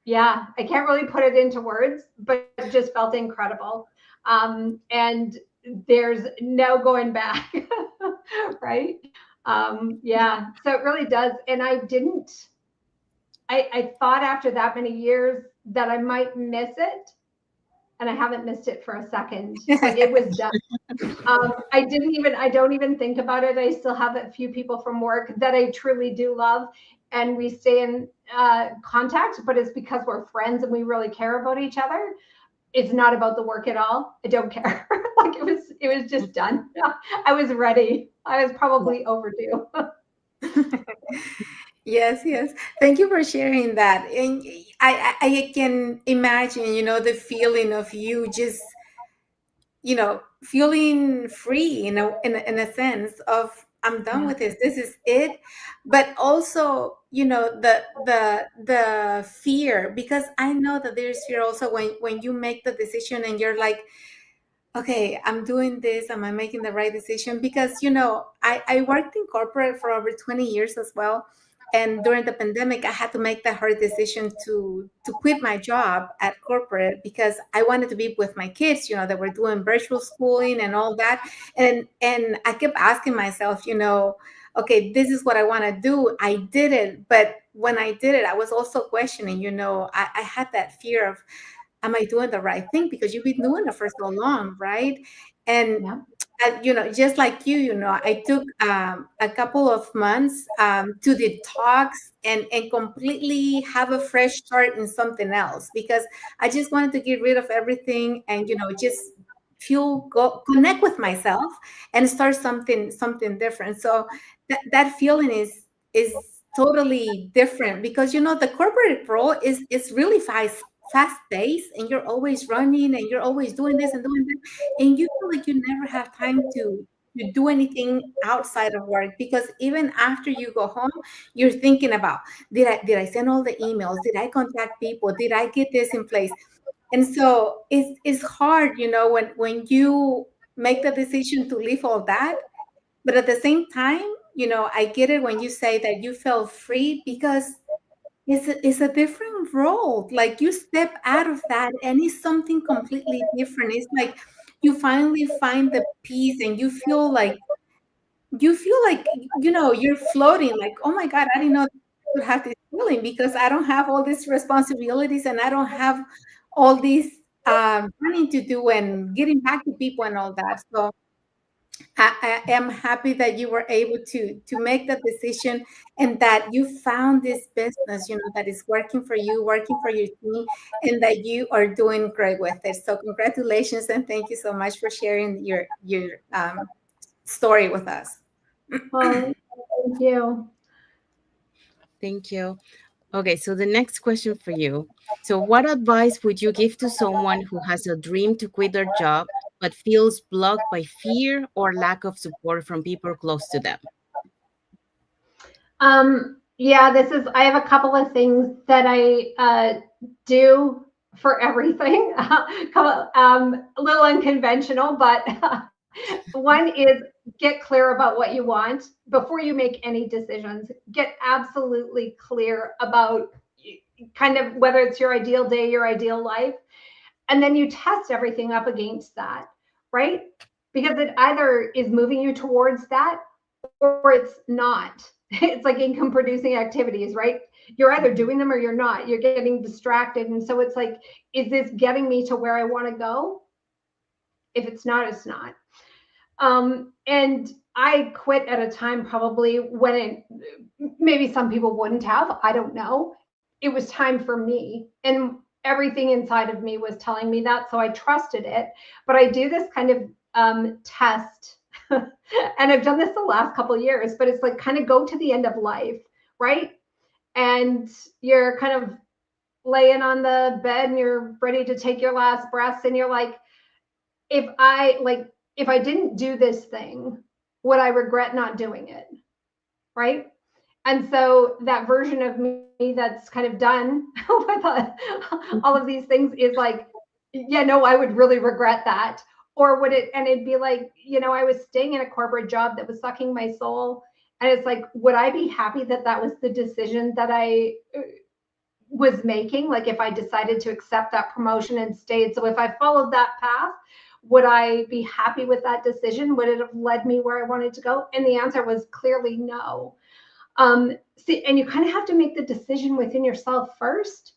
yeah, I can't really put it into words, but it just felt incredible. And there's no going back, right? Yeah, so it really does. And I thought after that many years that I might miss it, and I haven't missed it for a second. Like it was done. I don't even think about it. I still have a few people from work that I truly do love, and we stay in contact, but it's because we're friends and we really care about each other. It's not about the work at all. I don't care. Like it was just done. I was ready. I was probably overdue. Yes, yes. Thank you for sharing that. And I can imagine, the feeling of you just, feeling free, in a sense of I'm done with this. This is it. But also, the fear, because I know that there's fear also when you make the decision and you're like, okay, I'm doing this. Am I making the right decision? Because, I worked in corporate for over 20 years as well. And during the pandemic, I had to make the hard decision to quit my job at corporate because I wanted to be with my kids, that were doing virtual schooling and all that. And I kept asking myself, okay, this is what I want to do. I did it. But when I did it, I was also questioning, I had that fear of, am I doing the right thing? Because you've been doing it for so long, right? And just like I took a couple of months to detox and completely have a fresh start in something else because I just wanted to get rid of everything and just connect with myself and start something different. So that feeling is totally different because the corporate role is really fast paced and you're always running and you're always doing this and doing that and you feel like you never have time to do anything outside of work because even after you go home you're thinking about did I send all the emails, did I contact people, did I get this in place? And so it's hard when you make the decision to leave all that, but at the same time I get it when you say that you felt free because it's a different role. Like you step out of that and it's something completely different. It's like you finally find the peace and you feel like you're floating like, oh my God, I didn't know I could have this feeling because I don't have all these responsibilities and I don't have all these running to do and getting back to people and all that. So I am happy that you were able to make that decision and that you found this business, that is working for you, working for your team, and that you are doing great with it. So congratulations and thank you so much for sharing your story with us. Well, thank you. Thank you. Okay, so the next question for you. So, what advice would you give to someone who has a dream to quit their job but feels blocked by fear or lack of support from people close to them? Yeah, I have a couple of things that I do for everything. A little unconventional, but one is get clear about what you want before you make any decisions. Get absolutely clear about kind of whether it's your ideal day, your ideal life, and then you test everything up against that, right? Because it either is moving you towards that or it's not. It's like income producing activities, right? You're either doing them or you're not. You're getting distracted. And so it's like, is this getting me to where I want to go? If it's not, it's not. And I quit at a time probably when it, maybe some people wouldn't have, I don't know. It was time for me. And everything inside of me was telling me that. So I trusted it. But I do this kind of test. And I've done this the last couple of years, but it's like kind of go to the end of life, right? And you're kind of laying on the bed and you're ready to take your last breaths. And you're like, if I didn't do this thing, would I regret not doing it? Right. And so that version of me that's kind of done with all of these things is like, yeah, no, I would really regret that. Or would it, and it'd be like, I was staying in a corporate job that was sucking my soul. And it's like, would I be happy that that was the decision that I was making? Like if I decided to accept that promotion and stayed. So if I followed that path, would I be happy with that decision? Would it have led me where I wanted to go? And the answer was clearly no. See, and you kind of have to make the decision within yourself first.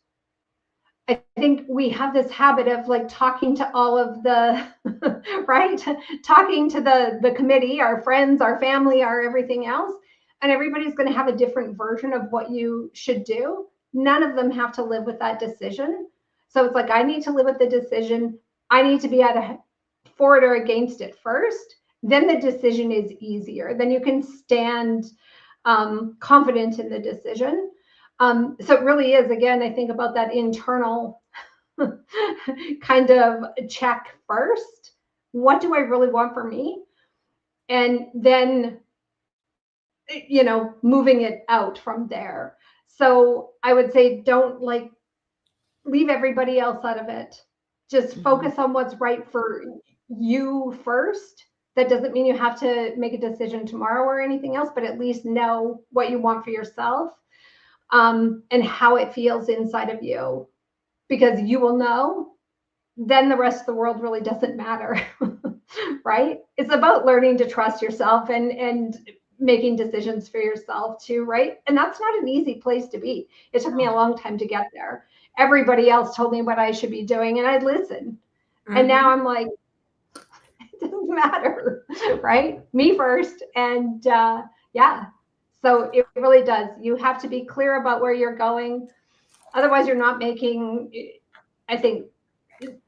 I think we have this habit of like talking to all of the, right? Talking to the committee, our friends, our family, our everything else. And everybody's going to have a different version of what you should do. None of them have to live with that decision. So it's like, I need to live with the decision. I need to be either for it or against it first. Then the decision is easier. Then you can stand confident in the decision. So it really is, again, I think about that internal kind of check first. What do I really want for me? And then, moving it out from there. So I would say don't like leave everybody else out of it. Just focus on what's right for you first. That doesn't mean you have to make a decision tomorrow or anything else, but at least know what you want for yourself. And how it feels inside of you, because you will know, then the rest of the world really doesn't matter. Right? It's about learning to trust yourself and making decisions for yourself too, right? And that's not an easy place to be. It took me a long time to get there. Everybody else told me what I should be doing and I'd listen. And now I'm like, it doesn't matter, right? Me first. And yeah. So it really does. You have to be clear about where you're going. Otherwise, you're not making, I think,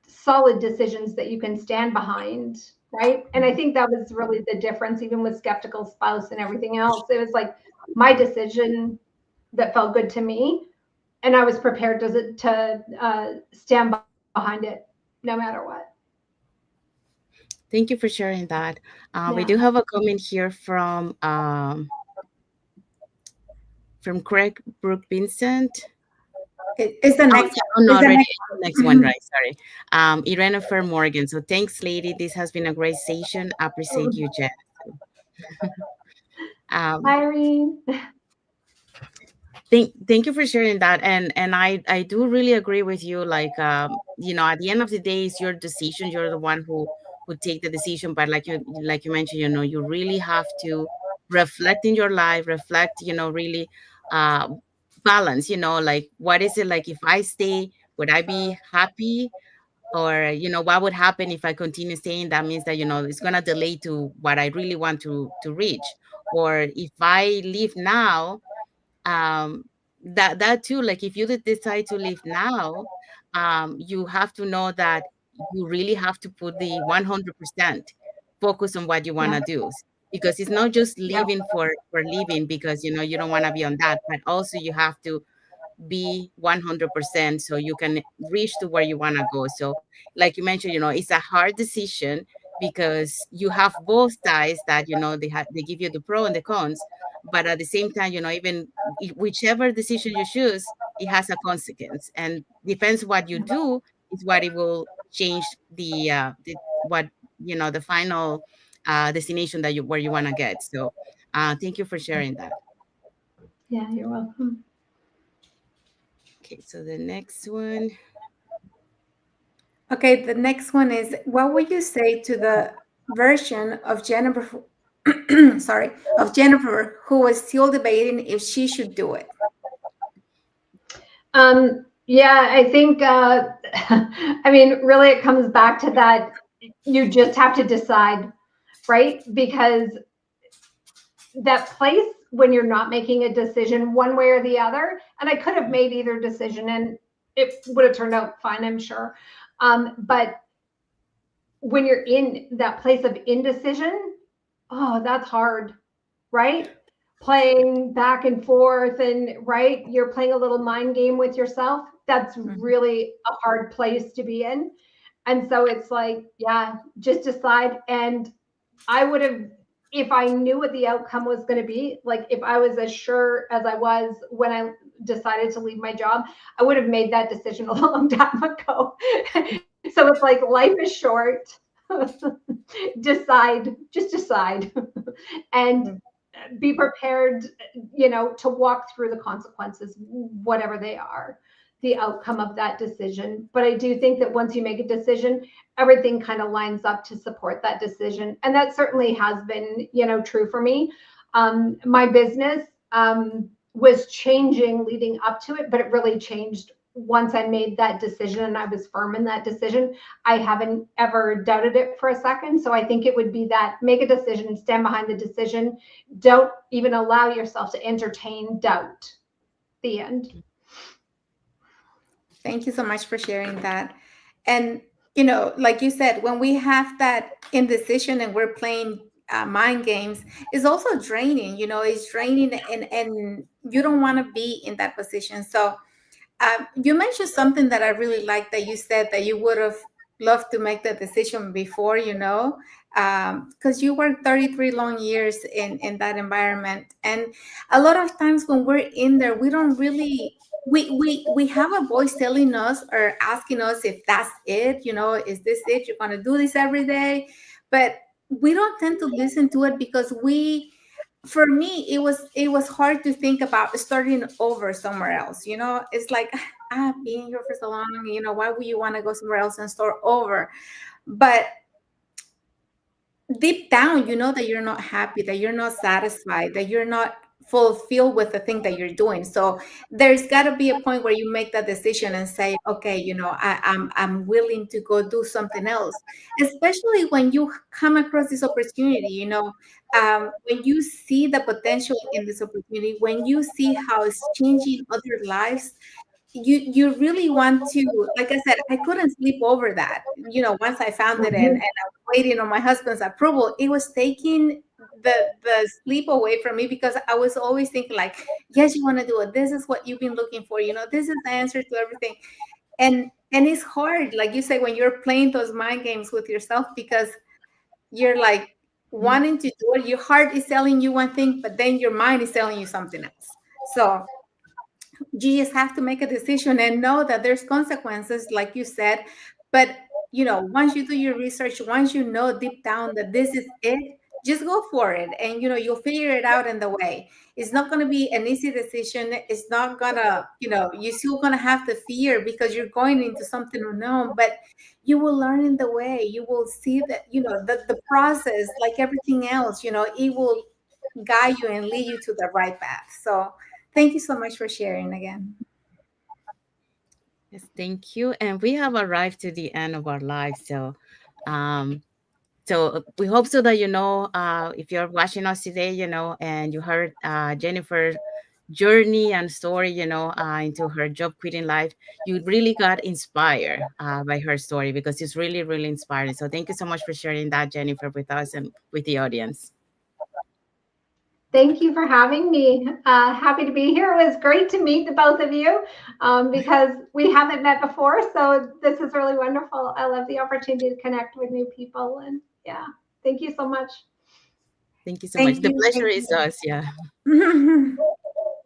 solid decisions that you can stand behind, right? And I think that was really the difference, even with Skeptical Spouse and everything else. It was like my decision that felt good to me, and I was prepared to stand behind it no matter what. Thank you for sharing that. We Yeah. do have a comment here from Craig Brooke Vincent. It's the Oh, next yeah, one. no, It's the already next the next one, right? Sorry. Irene Fer Morgan. So thanks, lady. This has been a great session. Appreciate you, Jen. Um, Hi, Irene. thank you for sharing that. And I do really agree with you. Like, at the end of the day, it's your decision. You're the one who take the decision. But like you mentioned, you really have to reflect in your life, reflect, really uh balance, like what is it like if I stay, would I be happy? Or what would happen if I continue staying? That means that it's going to delay to what I really want to reach. Or if I leave now, um that too, like if you decide to leave now, you have to know that you really have to put the 100% focus on what you want Yeah. to do, because it's not just Yeah. leaving for leaving because you don't want to be on that, but also you have to be 100% so you can reach to where you want to go. So like you mentioned, it's a hard decision because you have both sides that they give you the pro and the cons, but at the same time, even whichever decision you choose, it has a consequence, and depends what you do is what it will change the what the final destination that you where you want to get. So thank you for sharing that. Yeah, you're welcome. Okay, so the next one. Okay, the next one is, what would you say to the version of Jennifer, sorry, of Jennifer who was still debating if she should do it? Yeah, I think, I mean, really, it comes back to that. You just have to decide, right? Because that place when you're not making a decision one way or the other, and I could have made either decision and it would have turned out fine, I'm sure. But when you're in that place of indecision, oh, that's hard, right? Playing back and forth, and right, you're playing a little mind game with yourself. That's really a hard place to be in. And so it's like, yeah, just decide. And I would have, if I knew what the outcome was going to be, like if I was as sure as I was when I decided to leave my job, I would have made that decision a long time ago. So it's like, life is short. Decide, just decide. And be prepared, to walk through the consequences, whatever they are, the outcome of that decision. But I do think that once you make a decision, everything kind of lines up to support that decision. And that certainly has been, true for me. My business was changing leading up to it, but it really changed once I made that decision and I was firm in that decision. I haven't ever doubted it for a second. So I think it would be that: make a decision, stand behind the decision. Don't even allow yourself to entertain doubt. The end. Thank you so much for sharing that. And, like you said, when we have that indecision and we're playing mind games, it's also draining, it's draining, and you don't want to be in that position. So you mentioned something that I really liked, that you said that you would have loved to make the decision before, because you worked 33 long years in that environment. And a lot of times when we're in there, we don't really, we have a voice telling us or asking us if that's it, is this it? You're going to do this every day. But we don't tend to listen to it, because for me, it was hard to think about starting over somewhere else. It's like, I've been here for so long, why would you want to go somewhere else and start over? But deep down, you know that you're not happy, that you're not satisfied, that you're not fulfilled with the thing that you're doing. So there's got to be a point where you make that decision and say, okay, I'm willing to go do something else. Especially when you come across this opportunity, when you see the potential in this opportunity, when you see how it's changing other lives, you really want to. Like I said, I couldn't sleep over that. Once I found it, and I was waiting on my husband's approval, it was taking the sleep away from me, because I was always thinking like, yes, you want to do it. This is what you've been looking for. This is the answer to everything. And it's hard, like you say, when you're playing those mind games with yourself, because you're like wanting to do it. Your heart is telling you one thing, but then your mind is telling you something else. So you just have to make a decision and know that there's consequences, like you said. But once you do your research, once you know deep down that this is it, just go for it, and you'll figure it out in the way. It's not going to be an easy decision. It's not gonna, you're still going to have the fear, because you're going into something unknown, but you will learn in the way. You will see that, the process, like everything else, it will guide you and lead you to the right path. So thank you so much for sharing again. Yes, thank you. And we have arrived to the end of our live. Um, so we hope so that, if you're watching us today, and you heard Jennifer's journey and story, into her job quitting life, you really got inspired by her story, because it's really, really inspiring. So thank you so much for sharing that, Jennifer, with us and with the audience. Thank you for having me. Happy to be here. It was great to meet the both of you, because we haven't met before. So this is really wonderful. I love the opportunity to connect with new people. And yeah, thank you so much. Thank you so much. Thank The you. pleasure Thank is us. Yeah. you.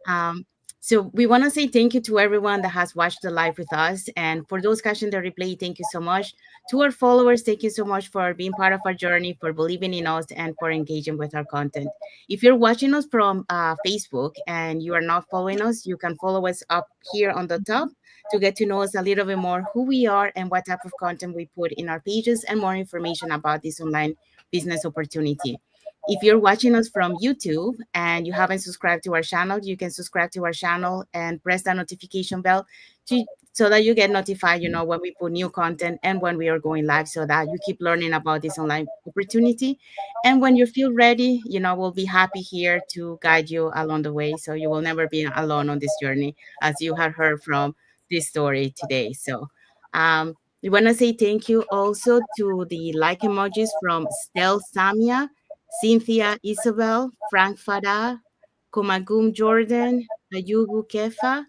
Um, so we want to say thank you to everyone that has watched the live with us. And for those catching the replay, thank you so much. To our followers, thank you so much for being part of our journey, for believing in us, and for engaging with our content. If you're watching us from Facebook and you are not following us, you can follow us up here on the top to get to know us a little bit more, who we are and what type of content we put in our pages, and more information about this online business opportunity. If you're watching us from YouTube and you haven't subscribed to our channel, you can subscribe to our channel and press that notification bell to so that you get notified, when we put new content and when we are going live, so that you keep learning about this online opportunity. And when you feel ready, we'll be happy here to guide you along the way. So you will never be alone on this journey, as you have heard from this story today. So we want to say thank you also to the like emojis from Stel Samia, Cynthia Isabel, Frank Farah, Komagum Jordan, Ayubu Kefa,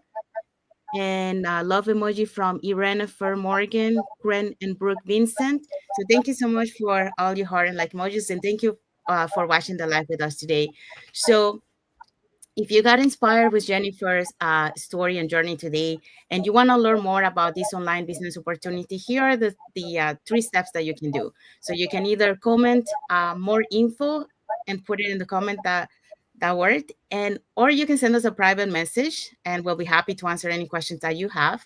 and love emoji from Irene Fer Morgan, Gren, and Brooke Vincent. So thank you so much for all your heart and like emojis, and thank you for watching the live with us today. So if you got inspired with Jennifer's story and journey today, and you want to learn more about this online business opportunity, here are the 3 steps that you can do. So you can either comment more info and put it in the comment that word, and or you can send us a private message, and we'll be happy to answer any questions that you have.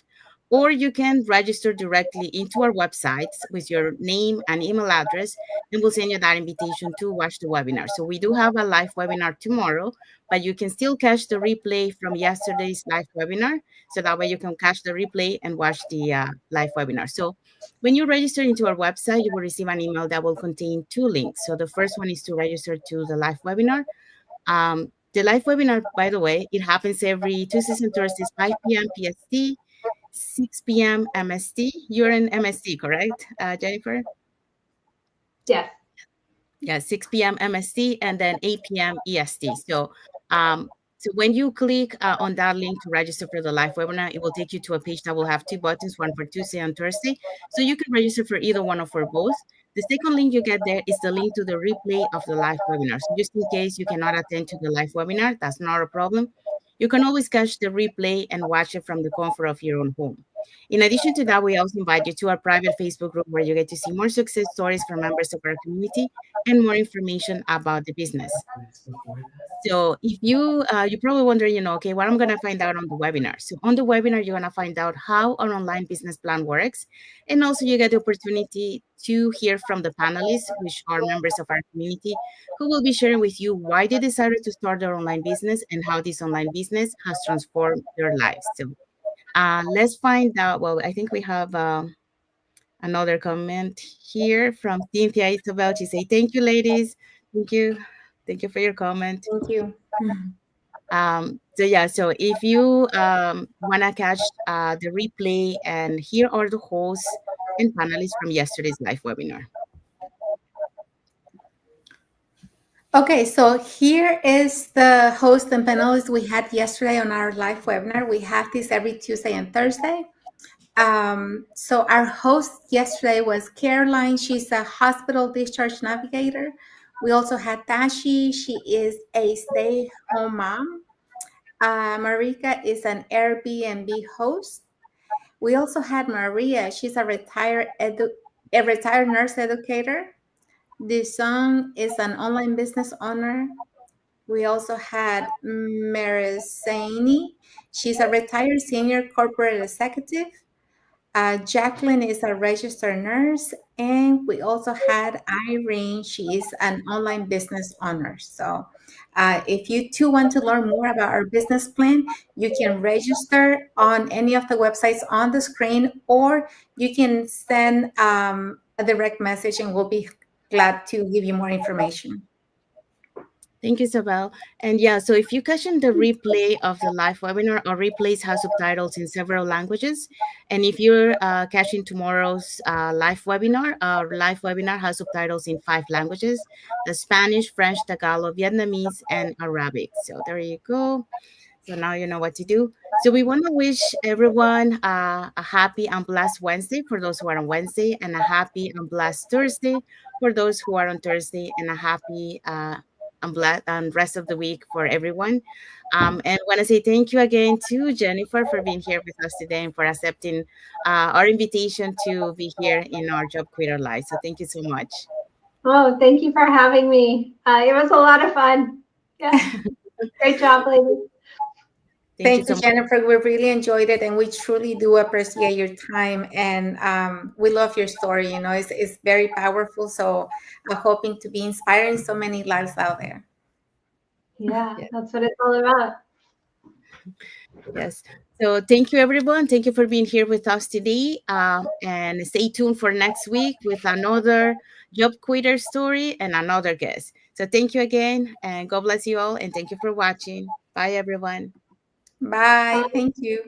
Or you can register directly into our websites with your name and email address, and we'll send you that invitation to watch the webinar. So we do have a live webinar tomorrow, but you can still catch the replay from yesterday's live webinar. So that way you can catch the replay and watch the live webinar. So when you register into our website, you will receive an email that will contain 2 links. So the first one is to register to the live webinar. The live webinar, by the way, it happens every Tuesdays and Thursdays, 5 p.m. PST, 6 p.m. MST. You're in MST, correct, Jennifer? Yes. Yeah, 6 p.m. MST and then 8 p.m. EST. So when you click on that link to register for the live webinar, it will take you to a page that will have 2 buttons, one for Tuesday and Thursday. So you can register for either one or for both. The second link you get there is the link to the replay of the live webinar. So just in case you cannot attend to the live webinar, that's not a problem. You can always catch the replay and watch it from the comfort of your own home. In addition to that, we also invite you to our private Facebook group where you get to see more success stories from members of our community and more information about the business. So if you're probably wondering, okay, what I'm gonna find out on the webinar. So on the webinar, you're gonna find out how an online business plan works, and also you get the opportunity to hear from the panelists, which are members of our community, who will be sharing with you why they decided to start their online business and how this online business has transformed their lives. So let's find out. Well, I think we have another comment here from Cynthia Isabel. She say, "Thank you, ladies. Thank you, thank you for your comment." Thank you. So yeah, so if you wanna catch the replay, and here are the hosts and panelists from yesterday's live webinar. Okay, so here is the host and panelists we had yesterday on our live webinar. We have this every Tuesday and Thursday. So our host yesterday was Caroline. She's a hospital discharge navigator. We also had Tashi. She is a stay-home mom. Marika is an Airbnb host. We also had Maria. She's a retired nurse educator. This song is an online business owner. We also had Marisani. She's a retired senior corporate executive. Jacqueline is a registered nurse. And we also had Irene. She is an online business owner. So if you too want to learn more about our business plan, you can register on any of the websites on the screen, or you can send a direct message and we'll be glad to give you more information. Thank you, Isabel. And yeah, so if you catching the replay of the live webinar, our replays have subtitles in several languages. And if you're catching tomorrow's live webinar, our live webinar has subtitles in 5 languages: the Spanish, French, Tagalog, Vietnamese, and Arabic. So there you go. So now you know what to do. So we want to wish everyone a happy and blessed Wednesday for those who are on Wednesday, and a happy and blessed Thursday for those who are on Thursday, and a happy and rest of the week for everyone. And want to say thank you again to Jennifer for being here with us today and for accepting our invitation to be here in our Job Creator Live. So thank you so much. Oh, thank you for having me. It was a lot of fun. Yeah. Great job, ladies. Thank you Thank so you, much. Jennifer. We really enjoyed it, and we truly do appreciate your time. And we love your story. You know, it's very powerful. So I'm hoping to be inspiring so many lives out there. Yeah, Yeah. that's what it's all about. Yes. So thank you, everyone. Thank you for being here with us today. And stay tuned for next week with another job quitter story and another guest. So thank you again, and God bless you all. And thank you for watching. Bye, everyone. Bye. Bye. Thank you.